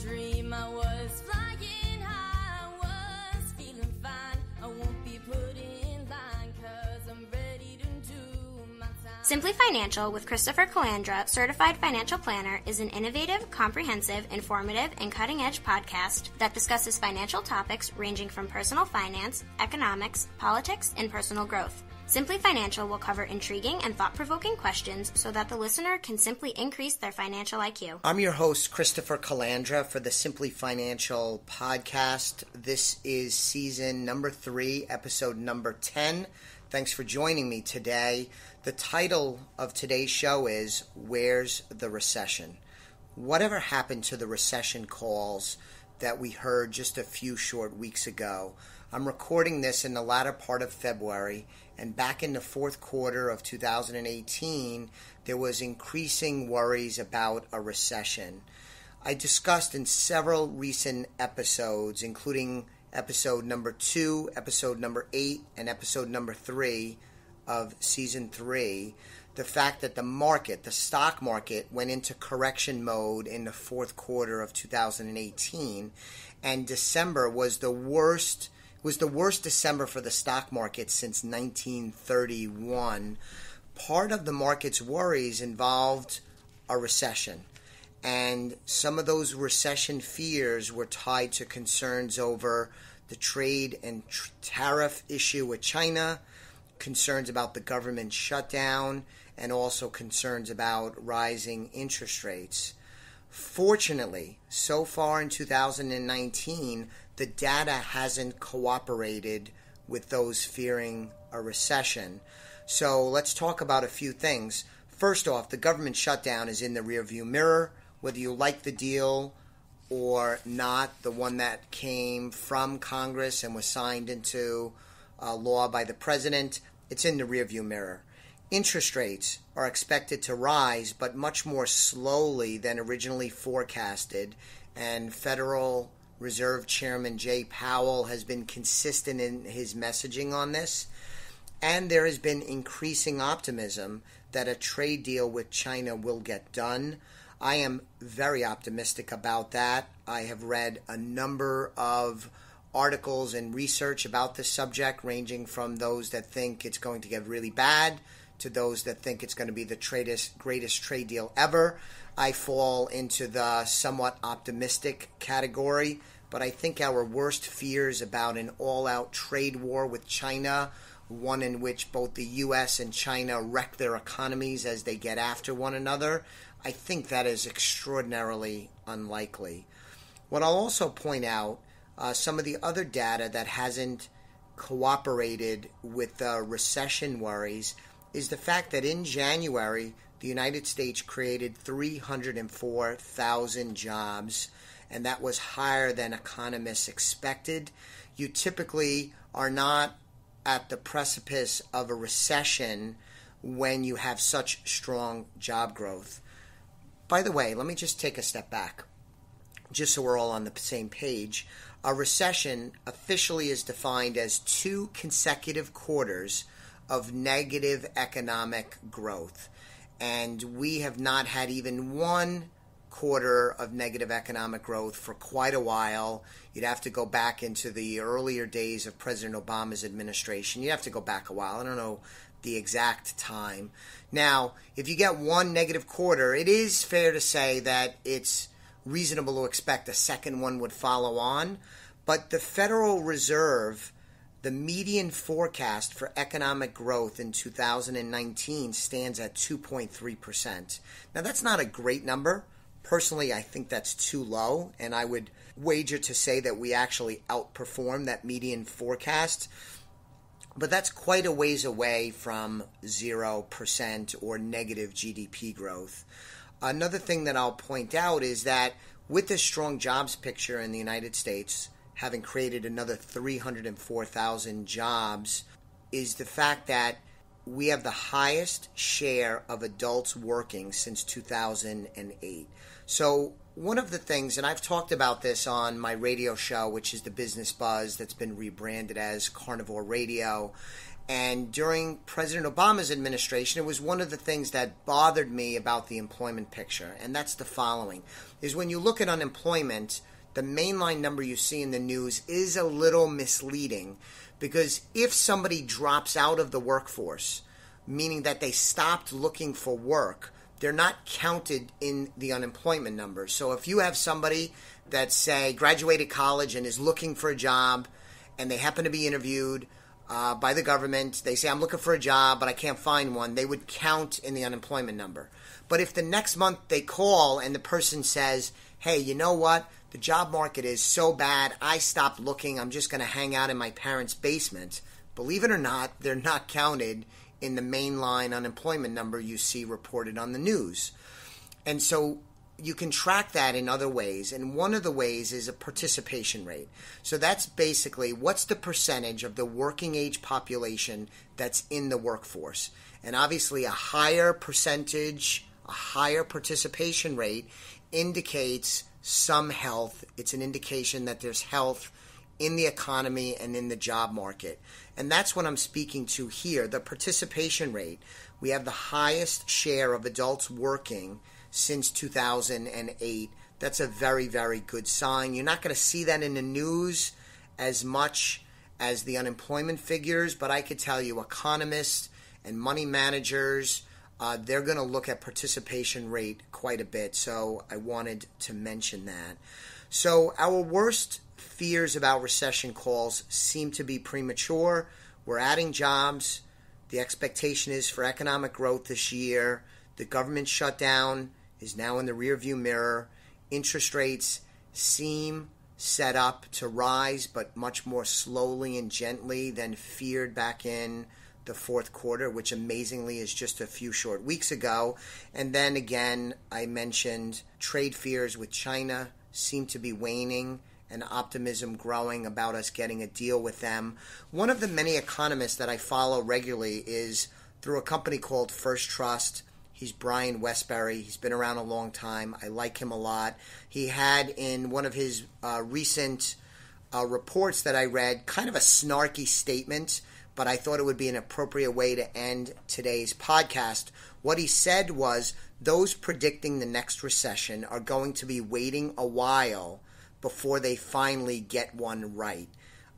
dream. I was flying high, I was feeling fine. I won't be put in line, 'cause I'm ready to do my time. Simply Financial with Christopher Calandra, Certified Financial Planner, is an innovative, comprehensive, informative, and cutting-edge podcast that discusses financial topics ranging from personal finance, economics, politics, and personal growth. Simply Financial will cover intriguing and thought-provoking questions so that the listener can simply increase their financial IQ. I'm your host, Christopher Calandra, for the Simply Financial podcast. This is season number 3, episode number 10. Thanks for joining me today. The title of today's show is, Where's the Recession? Whatever happened to the recession calls that we heard just a few short weeks ago? I'm recording this in the latter part of February, and back in the fourth quarter of 2018, there was increasing worries about a recession. I discussed in several recent episodes, including episode number 2, episode number 8, and episode number 3 of season 3, the fact that the stock market, went into correction mode in the fourth quarter of 2018, and December was the worst December for the stock market since 1931. Part of the market's worries involved a recession, and some of those recession fears were tied to concerns over the trade and tariff issue with China, concerns about the government shutdown, and also concerns about rising interest rates. Fortunately, so far in 2019, the data hasn't cooperated with those fearing a recession. So let's talk about a few things. First off, the government shutdown is in the rearview mirror. Whether you like the deal or not, the one that came from Congress and was signed into law by the president, it's in the rearview mirror. Interest rates are expected to rise, but much more slowly than originally forecasted, and Federal Reserve Chairman Jay Powell has been consistent in his messaging on this, and there has been increasing optimism that a trade deal with China will get done. I am very optimistic about that. I have read a number of articles and research about this subject, ranging from those that think it's going to get really bad to those that think it's going to be the greatest trade deal ever. I fall into the somewhat optimistic category, but I think our worst fears about an all-out trade war with China, one in which both the U.S. and China wreck their economies as they get after one another, I think that is extraordinarily unlikely. What I'll also point out, some of the other data that hasn't cooperated with the recession worries is the fact that in January, the United States created 304,000 jobs, and that was higher than economists expected. You typically are not at the precipice of a recession when you have such strong job growth. By the way, let me just take a step back, just so we're all on the same page. A recession officially is defined as 2 consecutive quarters of negative economic growth. And we have not had even 1 quarter of negative economic growth for quite a while. You'd have to go back into the earlier days of President Obama's administration. You have to go back a while. I don't know the exact time. Now, if you get 1 negative quarter, it is fair to say that it's reasonable to expect a second one would follow on. But the Federal Reserve, the median forecast for economic growth in 2019 stands at 2.3%. Now, that's not a great number. Personally, I think that's too low, and I would wager to say that we actually outperform that median forecast. But that's quite a ways away from 0% or negative GDP growth. Another thing that I'll point out is that with the strong jobs picture in the United States, having created another 304,000 jobs, is the fact that we have the highest share of adults working since 2008. So one of the things, and I've talked about this on my radio show, which is the Business Buzz, that's been rebranded as Carnivore Radio, And during President Obama's administration, it was one of the things that bothered me about the employment picture. And that's the following, is when you look at unemployment, the mainline number you see in the news is a little misleading, because if somebody drops out of the workforce, meaning that they stopped looking for work, they're not counted in the unemployment numbers. So if you have somebody that, say, graduated college and is looking for a job, and they happen to be interviewed by the government, they say, I'm looking for a job, but I can't find one, they would count in the unemployment number. But if the next month they call and the person says, hey, you know what, the job market is so bad, I stopped looking, I'm just going to hang out in my parents' basement, believe it or not, they're not counted in the mainline unemployment number you see reported on the news. And so you can track that in other ways, and one of the ways is a participation rate. So that's basically what's the percentage of the working age population that's in the workforce. And obviously a higher percentage, a higher participation rate indicates some health. It's an indication that there's health in the economy and in the job market. And that's what I'm speaking to here, the participation rate. We have the highest share of adults working since 2008. That's a very, very good sign. You're not going to see that in the news as much as the unemployment figures, but I could tell you economists and money managers, they're going to look at participation rate quite a bit. So I wanted to mention that. So our worst fears about recession calls seem to be premature. We're adding jobs. The expectation is for economic growth this year. The government shutdown is now in the rearview mirror. Interest rates seem set up to rise, but much more slowly and gently than feared back in the fourth quarter, which amazingly is just a few short weeks ago. And then again, I mentioned trade fears with China seem to be waning and optimism growing about us getting a deal with them. One of the many economists that I follow regularly is through a company called First Trust. He's Brian Westbury. He's been around a long time. I like him a lot. He had in one of his recent reports that I read kind of a snarky statement, but I thought it would be an appropriate way to end today's podcast. What he said was, those predicting the next recession are going to be waiting a while before they finally get one right.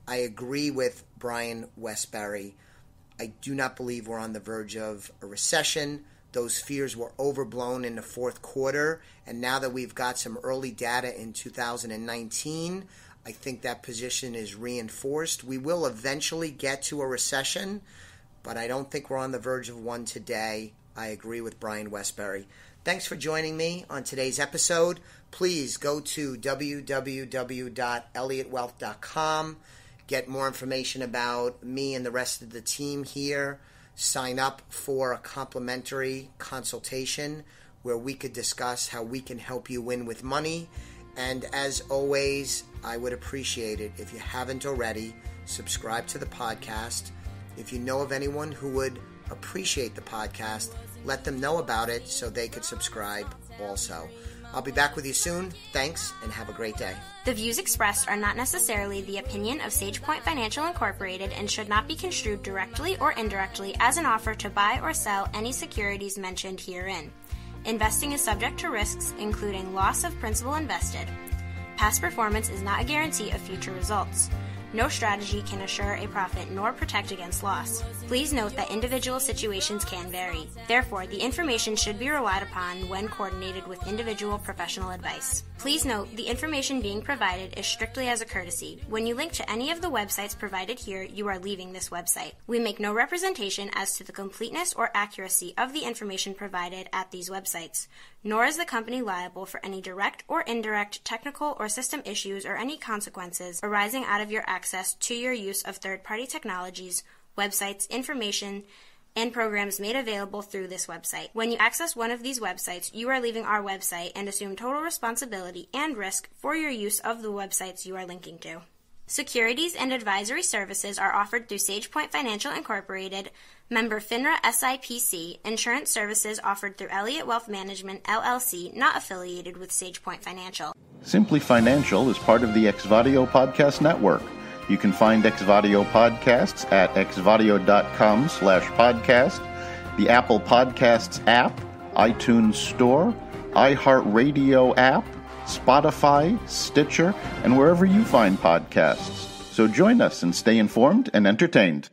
I agree with Brian Westbury. I do not believe we're on the verge of a recession. Those fears were overblown in the fourth quarter, and now that we've got some early data in 2019, I think that position is reinforced. We will eventually get to a recession, but I don't think we're on the verge of one today. I agree with Brian Westbury. Thanks for joining me on today's episode. Please go to www.elliottwealth.com. Get more information about me and the rest of the team here. Sign up for a complimentary consultation where we could discuss how we can help you win with money. And as always, I would appreciate it if you haven't already, subscribe to the podcast. If you know of anyone who would appreciate the podcast, let them know about it so they could subscribe also. I'll be back with you soon. Thanks, and have a great day. The views expressed are not necessarily the opinion of SagePoint Financial Incorporated and should not be construed directly or indirectly as an offer to buy or sell any securities mentioned herein. Investing is subject to risks, including loss of principal invested. Past performance is not a guarantee of future results. No strategy can assure a profit nor protect against loss. Please note that individual situations can vary. Therefore, the information should be relied upon when coordinated with individual professional advice. Please note, the information being provided is strictly as a courtesy. When you link to any of the websites provided here, you are leaving this website. We make no representation as to the completeness or accuracy of the information provided at these websites, nor is the company liable for any direct or indirect technical or system issues or any consequences arising out of your access to your use of third-party technologies, websites, information, and programs made available through this website. When you access one of these websites, you are leaving our website and assume total responsibility and risk for your use of the websites you are linking to. Securities and advisory services are offered through SagePoint Financial Incorporated, member FINRA SIPC. Insurance services offered through Elliott Wealth Management, LLC, not affiliated with SagePoint Financial. Simply Financial is part of the Exvadio Podcast Network. You can find Exvadio podcasts at exvadio.com/podcast, the Apple Podcasts app, iTunes Store, iHeartRadio app, Spotify, Stitcher, and wherever you find podcasts. So join us and stay informed and entertained.